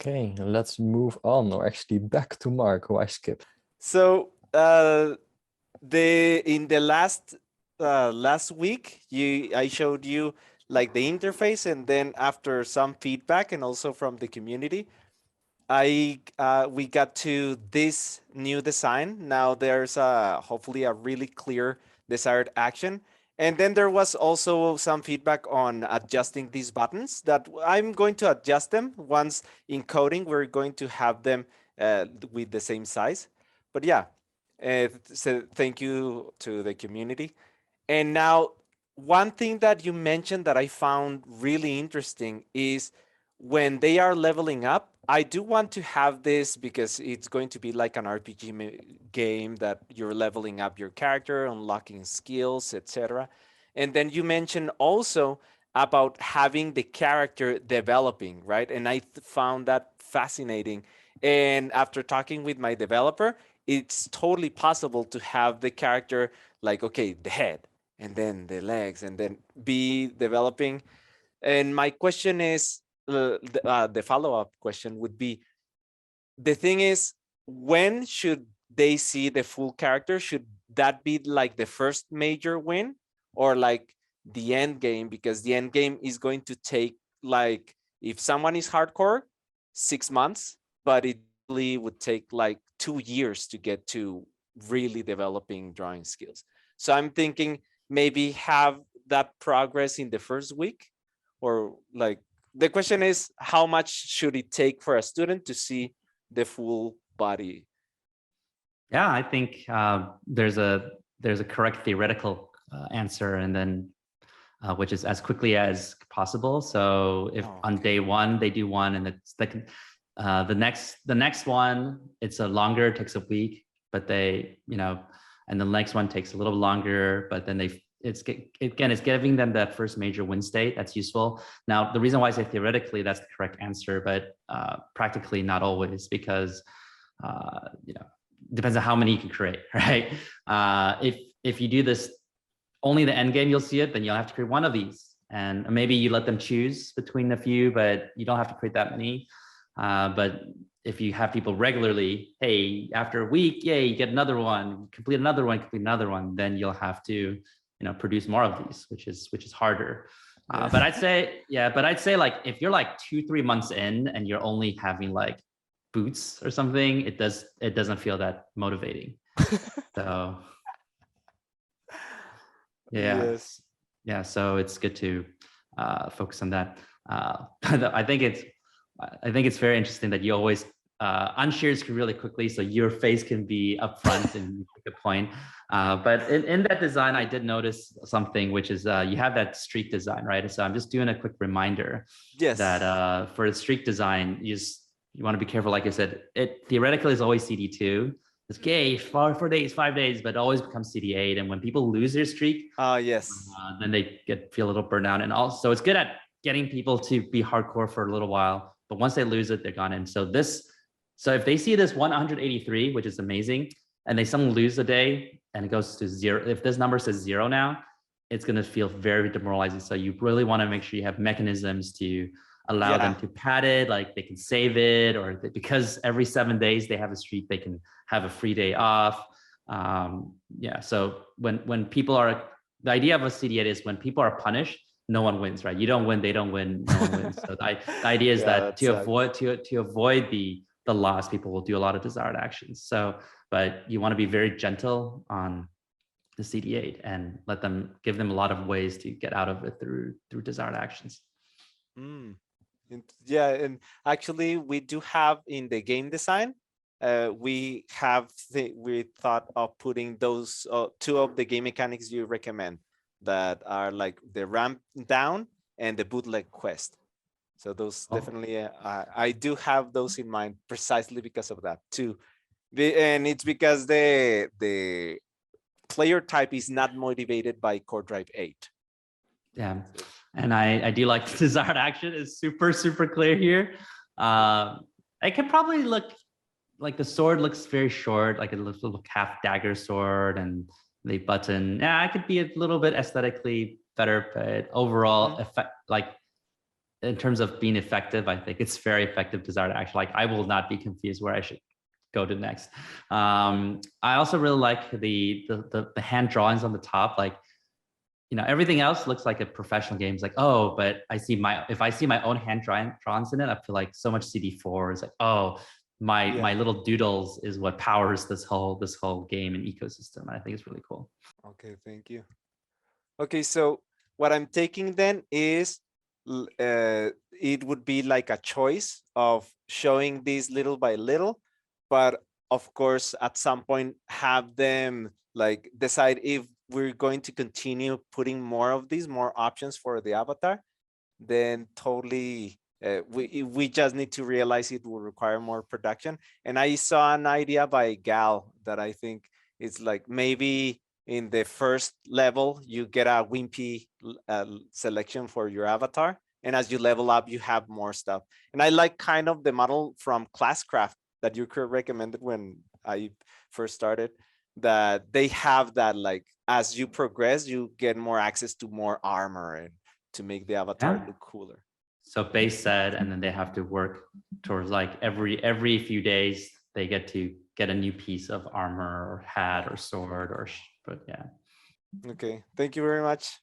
Okay, let's move on, or actually back to Mark, who I skipped. So in the last week, I showed you like the interface, and then after some feedback and also from the community, we got to this new design. Now there's hopefully a really clear desired action. And then there was also some feedback on adjusting these buttons that I'm going to adjust them once in coding. We're going to have them with the same size. But yeah, so thank you to the community. And now, one thing that you mentioned that I found really interesting is when they are leveling up. I do want to have this because it's going to be like an RPG game that you're leveling up your character, unlocking skills, etc. And then you mentioned also about having the character developing, right? And I found that fascinating. And after talking with my developer, it's totally possible to have the character like, okay, the head, and then the legs, and then be developing. And my question is, the follow-up question would be, the thing is, when should they see the full character? Should that be like the first major win, or like the end game? Because the end game is going to take, like, if someone is hardcore, 6 months, but it usually would take like 2 years to get to really developing drawing skills. So I'm thinking maybe have that progress in the first week, or like, the question is, how much should it take for a student to see the full body? Yeah, I think there's a correct theoretical answer, and then which is as quickly as possible. So if on day one they do one, and the next one, it's a longer, it takes a week, but and the next one takes a little longer, but then it's giving them that first major win state. That's useful. Now, the reason why I say theoretically that's the correct answer, but practically not always, because depends on how many you can create, right? If you do this only the end game, you'll see it, then you'll have to create one of these, and maybe you let them choose between a few, but you don't have to create that many. But if you have people regularly, hey, after a week, yay, you get another one, complete another one, then you'll have to produce more of these, which is harder. But I'd say like if you're like 2-3 months in and you're only having like boots or something, it doesn't feel that motivating. So yeah, so it's good to focus on that. I think it's very interesting that you always unshare screen really quickly, so your face can be up front and make a point. But in that design, I did notice something, which is you have that streak design, right? So I'm just doing a quick reminder that for the streak design, you want to be careful. Like I said, it theoretically is always CD2. It's okay, 4 days, 5 days, but it always becomes CD8. And when people lose their streak, then they feel a little burnt out. And also, it's good at getting people to be hardcore for a little while, but once they lose it, they're gone. And so if they see this 183, which is amazing, and they suddenly lose a day and it goes to 0, if this number says 0 now, it's going to feel very demoralizing. So you really want to make sure you have mechanisms to allow them to pad it, like they can save it, or because every 7 days they have a streak, they can have a free day off. So when people are, the idea of a CD8 is when people are punished, no one wins, right? You don't win, they don't win, no one wins. So the idea is that to avoid the loss, people will do a lot of desired actions. So, but you want to be very gentle on the CD8 and give them a lot of ways to get out of it through desired actions. And actually we do have in the game design, we thought of putting those 2 of the game mechanics you recommend, that are like the ramp down and the bootleg quest. So those definitely, I do have those in mind precisely because of that too. And it's because the player type is not motivated by core drive 8. Yeah, and I do like the desired action is super, super clear here. It can probably look like the sword looks very short, like a little half dagger sword, and the button. Yeah, it could be a little bit aesthetically better, but overall effect, like in terms of being effective, I think it's very effective desired action. Like I will not be confused where I should go to next. I also really like the hand drawings on the top. Like, you know, everything else looks like a professional game. It's like, oh, but if I see my own hand drawings in it, I feel like so much CD4 is like, oh, my little doodles is what powers this whole game and ecosystem. And I think it's really cool. Okay, thank you. Okay, so what I'm taking then is it would be like a choice of showing these little by little, but of course at some point have them like decide if we're going to continue putting more of these, more options for the avatar, then totally we just need to realize it will require more production. And I saw an idea by Gal that I think it's like maybe in the first level you get a wimpy selection for your avatar, and as you level up you have more stuff. And I like kind of the model from Classcraft that you could recommended when I first started, that they have that, like as you progress you get more access to more armor and to make the avatar look cooler. So base set, and then they have to work towards like every few days they get to get a new piece of armor or hat or sword or but yeah. Okay, thank you very much.